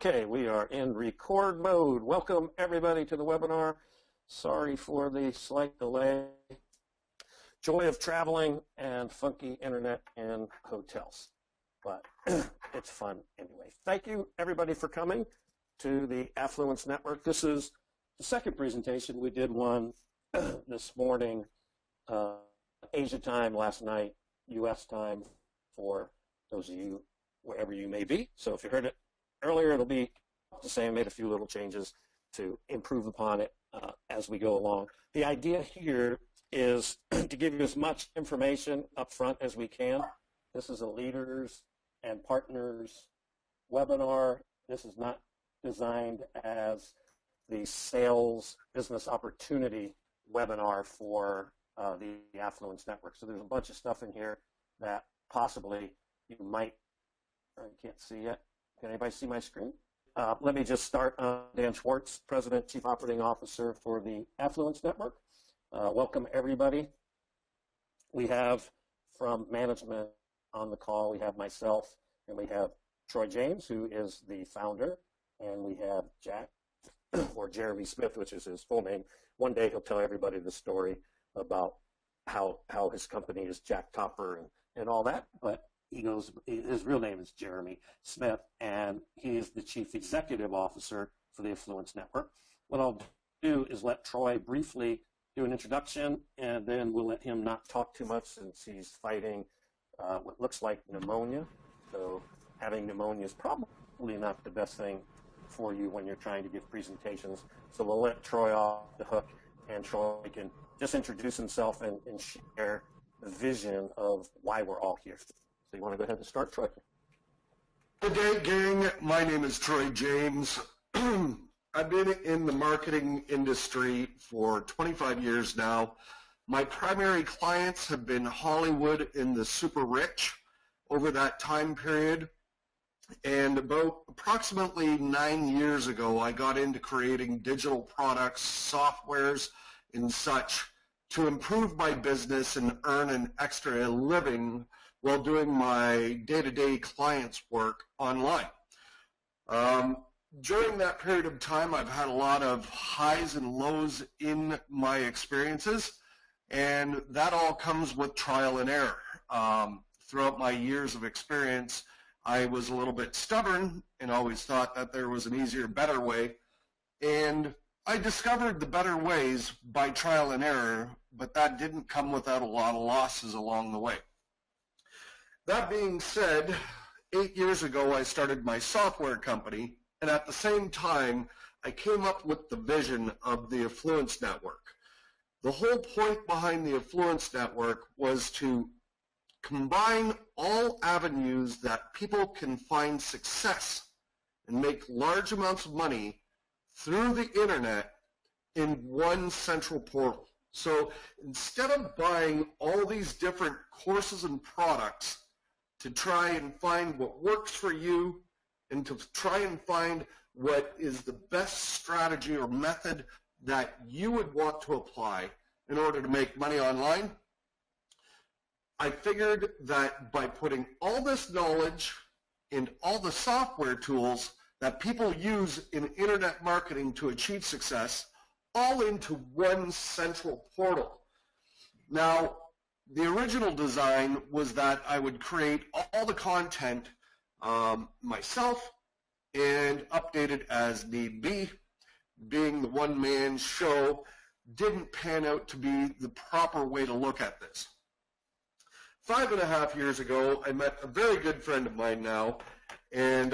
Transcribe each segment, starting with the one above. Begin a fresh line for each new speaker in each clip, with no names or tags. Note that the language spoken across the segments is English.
Okay, we are in record mode. Welcome everybody to the webinar. Sorry for the slight delay. Joy of traveling and funky internet in hotels, but it's fun anyway. Thank you everybody for coming to the Affluence Network. This is the second presentation. We did one this morning, Asia time last night, US time for those of you wherever you may be. So if you heard it earlier, it'll be the same. Made a few little changes to improve upon it as we go along. The idea here is to give you as much information up front as we can. This is a leaders and partners webinar. This is not designed as the sales business opportunity webinar for the Affluence Network. So there's a bunch of stuff in here that possibly you might, I can't see yet. Can anybody see my screen? Let me just start. Dan Schwartz, President, Chief Operating Officer for the Affluence Network. Welcome, everybody. We have from management on the call, we have myself, and we have Troy James, who is the founder, and we have Jack, or Jeremy Smith, which is his full name. One day he'll tell everybody the story about how his company is Jack Topper and all that, but his real name is Jeremy Smith, and he is the Chief Executive Officer for the Affluence Network. What I'll do is let Troy briefly do an introduction, and then we'll let him not talk too much since he's fighting what looks like pneumonia. So having pneumonia is probably not the best thing for you when you're trying to give presentations. So we'll let Troy off the hook, and Troy can just introduce himself and share the vision of why we're all here. So you want to go ahead and start, Troy?
Good day, gang. My name is Troy James. I've been in the marketing industry for 25 years now. My primary clients have been Hollywood and the super rich over that time period. And about approximately 9 years ago, I got into creating digital products, softwares, and such to improve my business and earn an extra living while doing my day-to-day clients' work online. During that period of time, I've had a lot of highs and lows in my experiences, and that all comes with trial and error. Throughout my years of experience, I was a little bit stubborn and always thought that there was an easier, better way, and I discovered the better ways by trial and error, but that didn't come without a lot of losses along the way. That being said, 8 years ago I started my software company, and at the same time I came up with the vision of the Affluence Network. The whole point behind the Affluence Network was to combine all avenues that people can find success and make large amounts of money through the internet in one central portal. So instead of buying all these different courses and products to try and find what works for you and to try and find what is the best strategy or method that you would want to apply in order to make money online, I figured that by putting all this knowledge and all the software tools that people use in internet marketing to achieve success all into one central portal. Now, the original design was that I would create all the content myself and update it as need be. Being the one-man show didn't pan out to be the proper way to look at this. 5.5 years ago, I met a very good friend of mine now, and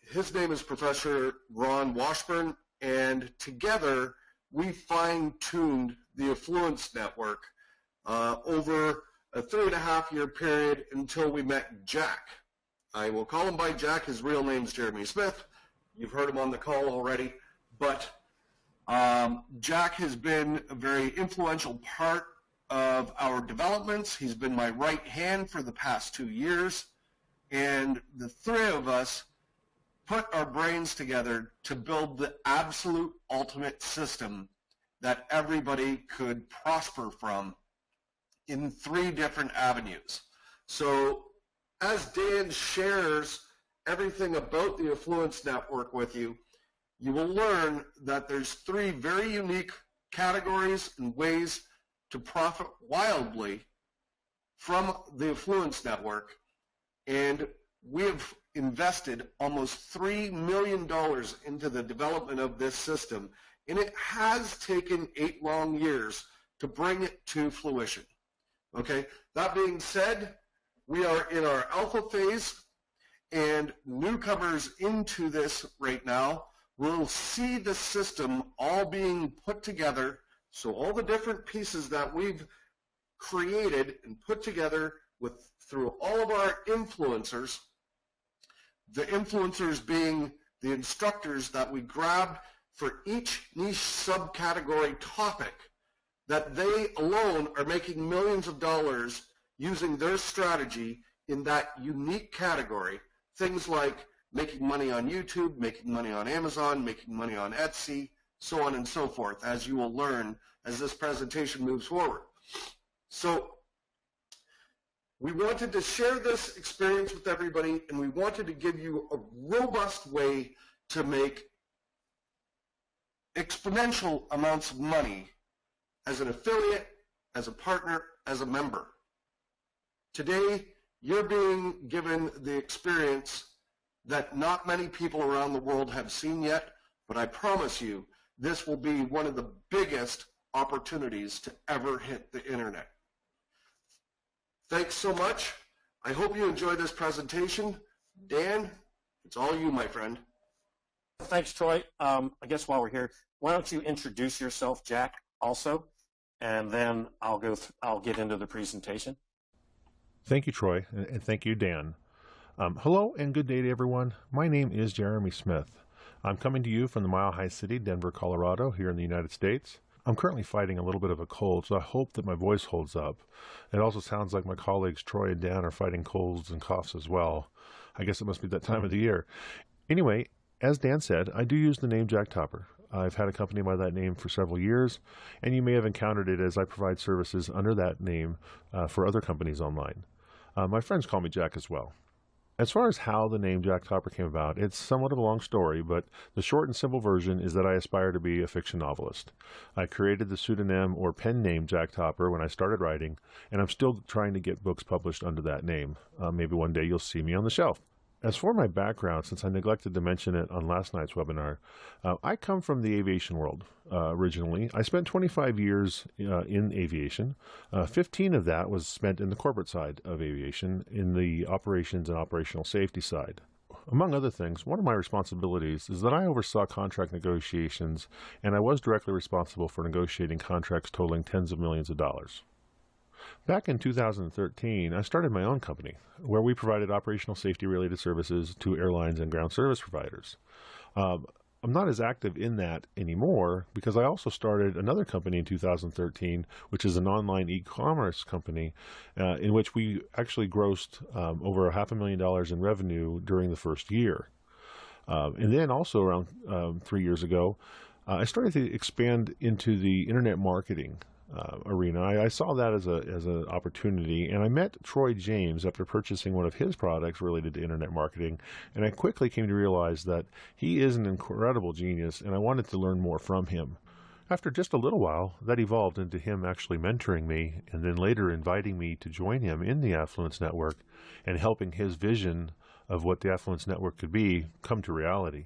his name is Professor Ron Washburn, and together we fine-tuned the Affluence Network over a 3.5-year period until we met Jack. I will call him by Jack. His real name is Jeremy Smith. You've heard him on the call already, but Jack has been a very influential part of our developments. He's been my right hand for the past 2 years, and the three of us put our brains together to build the absolute ultimate system that everybody could prosper from in 3 different avenues. So as Dan shares everything about the Affluence Network with you, you will learn that there's 3 very unique categories and ways to profit wildly from the Affluence Network. And we have invested almost $3 million into the development of this system, and it has taken 8 long years to bring it to fruition. Okay, that being said, we are in our alpha phase, and newcomers into this right now will see the system all being put together. So all the different pieces that we've created and put together through all of our influencers, the influencers being the instructors that we grabbed for each niche subcategory topic, that they alone are making millions of dollars using their strategy in that unique category. Things like making money on YouTube, making money on Amazon, making money on Etsy, so on and so forth, as you will learn as this presentation moves forward. So we wanted to share this experience with everybody, and we wanted to give you a robust way to make exponential amounts of money as an affiliate, as a partner, as a member. Today, you're being given the experience that not many people around the world have seen yet, but I promise you, this will be one of the biggest opportunities to ever hit the internet. Thanks so much. I hope you enjoy this presentation. Dan, it's all you, my friend.
Thanks, Troy. I guess while we're here, why don't you introduce yourself, Jack, also, and then I'll get into the presentation.
Thank you, Troy, and thank you, Dan. Hello and good day to everyone. My name is Jeremy Smith. I'm coming to you from the Mile High City, Denver, Colorado, here in the United States. I'm currently fighting a little bit of a cold, so I hope that my voice holds up. It also sounds like my colleagues Troy and Dan are fighting colds and coughs as well. I guess it must be that time of the year. Anyway, as Dan said, I do use the name Jack Topper. I've had a company by that name for several years, and you may have encountered it as I provide services under that name for other companies online. My friends call me Jack as well. As far as how the name Jack Topper came about, it's somewhat of a long story, but the short and simple version is that I aspire to be a fiction novelist. I created the pseudonym or pen name Jack Topper when I started writing, and I'm still trying to get books published under that name. Maybe one day you'll see me on the shelf. As for my background, since I neglected to mention it on last night's webinar, I come from the aviation world originally. I spent 25 years in aviation. 15 of that was spent in the corporate side of aviation, in the operations and operational safety side. Among other things, one of my responsibilities is that I oversaw contract negotiations, and I was directly responsible for negotiating contracts totaling tens of millions of dollars. Back in 2013, I started my own company, where we provided operational safety-related services to airlines and ground service providers. I'm not as active in that anymore because I also started another company in 2013, which is an online e-commerce company in which we actually grossed over $500,000 in revenue during the first year. And then also around 3 years ago, I started to expand into the internet marketing arena. I saw that as an opportunity, and I met Troy James after purchasing one of his products related to internet marketing, and I quickly came to realize that he is an incredible genius, and I wanted to learn more from him. After just a little while, that evolved into him actually mentoring me, and then later inviting me to join him in the Affluence Network and helping his vision of what the Affluence Network could be come to reality.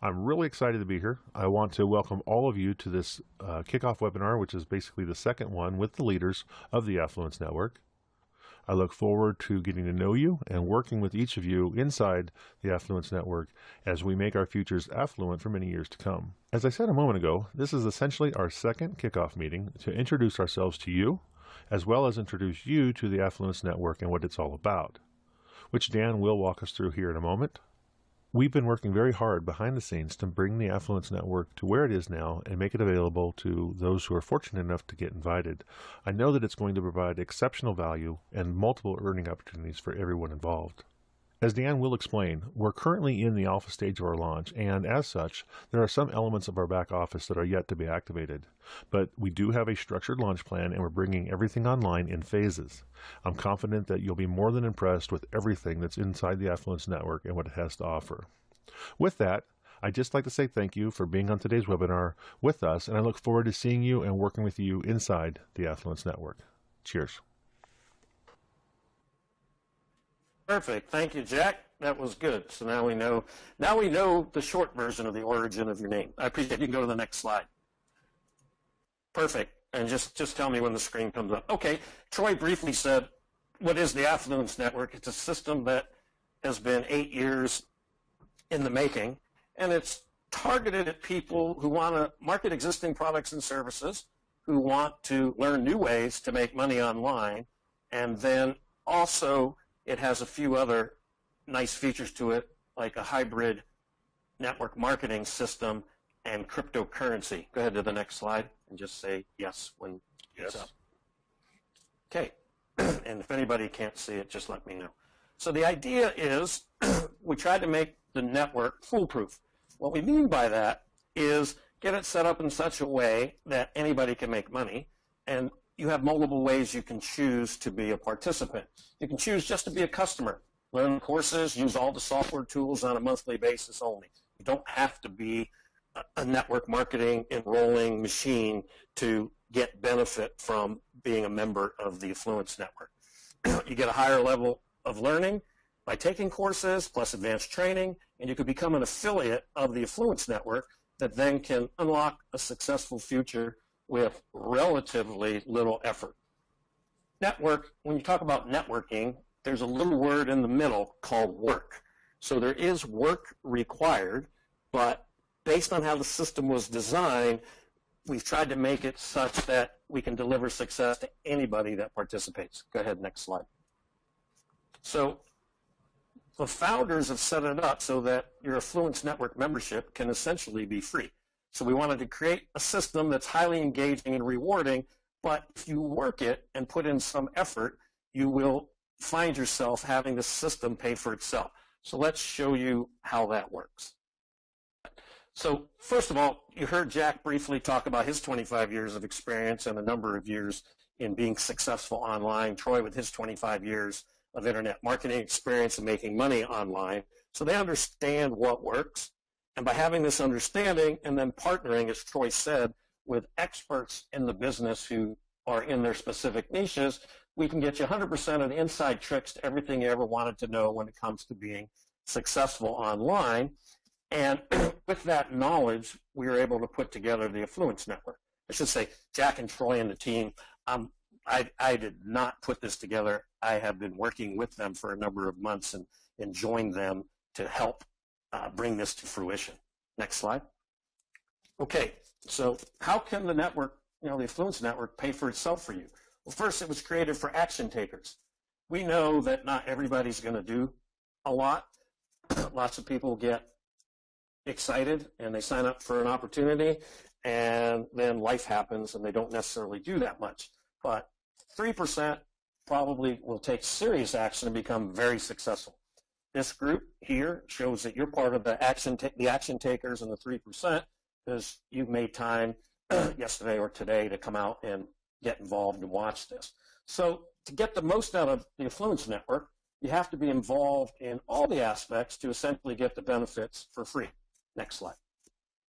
I'm really excited to be here. I want to welcome all of you to this kickoff webinar, which is basically the second one with the leaders of the Affluence Network. I look forward to getting to know you and working with each of you inside the Affluence Network as we make our futures affluent for many years to come. As I said a moment ago, this is essentially our second kickoff meeting to introduce ourselves to you, as well as introduce you to the Affluence Network and what it's all about, which Dan will walk us through here in a moment. We've been working very hard behind the scenes to bring the Affluence Network to where it is now and make it available to those who are fortunate enough to get invited. I know that it's going to provide exceptional value and multiple earning opportunities for everyone involved. As Dan will explain, we're currently in the alpha stage of our launch, and as such, there are some elements of our back office that are yet to be activated. But we do have a structured launch plan, and we're bringing everything online in phases. I'm confident that you'll be more than impressed with everything that's inside the Affluence Network and what it has to offer. With that, I'd just like to say thank you for being on today's webinar with us, and I look forward to seeing you and working with you inside the Affluence Network. Cheers.
Perfect. Thank you, Jack. That was good. So now we know the short version of the origin of your name. I appreciate it. You can go to the next slide. Perfect. And just tell me when the screen comes up. Okay. Troy briefly said, what is the Affluence Network? It's a system that has been 8 years in the making, and it's targeted at people who want to market existing products and services, who want to learn new ways to make money online, and then also it has a few other nice features to it, like a hybrid network marketing system and cryptocurrency. Go ahead to the next slide and just say yes when it's up. Okay, and if anybody can't see it, just let me know. So the idea is we tried to make the network foolproof. What we mean by that is get it set up in such a way that anybody can make money, and you have multiple ways you can choose to be a participant. You can choose just to be a customer, learn courses, use all the software tools on a monthly basis only. You don't have to be a network marketing enrolling machine to get benefit from being a member of the Affluence Network. You get a higher level of learning by taking courses plus advanced training, and you can become an affiliate of the Affluence Network that then can unlock a successful future with relatively little effort. Network, when you talk about networking, there's a little word in the middle called work. So there is work required, but based on how the system was designed, we've tried to make it such that we can deliver success to anybody that participates. Go ahead, next slide. So the founders have set it up so that your Affluence Network membership can essentially be free. So we wanted to create a system that's highly engaging and rewarding, but if you work it and put in some effort, you will find yourself having the system pay for itself. So let's show you how that works. So first of all, you heard Jack briefly talk about his 25 years of experience and a number of years in being successful online. Troy with his 25 years of internet marketing experience and making money online. So they understand what works. And by having this understanding and then partnering, as Troy said, with experts in the business who are in their specific niches, we can get you 100% of the inside tricks to everything you ever wanted to know when it comes to being successful online. And with that knowledge, we were able to put together the Affluence Network. I should say, Jack and Troy and the team, I did not put this together. I have been working with them for a number of months and joined them to help bring this to fruition. Next slide. Okay, so how can the network, the Affluence Network, pay for itself for you? Well, first, it was created for action takers. We know that not everybody's going to do a lot. Lots of people get excited and they sign up for an opportunity, and then life happens and they don't necessarily do that much. But 3% probably will take serious action and become very successful. This group here shows that you're part of the action takers and the 3% because you've made time yesterday or today to come out and get involved and watch this. So to get the most out of the Affluence Network, you have to be involved in all the aspects to essentially get the benefits for free. Next slide.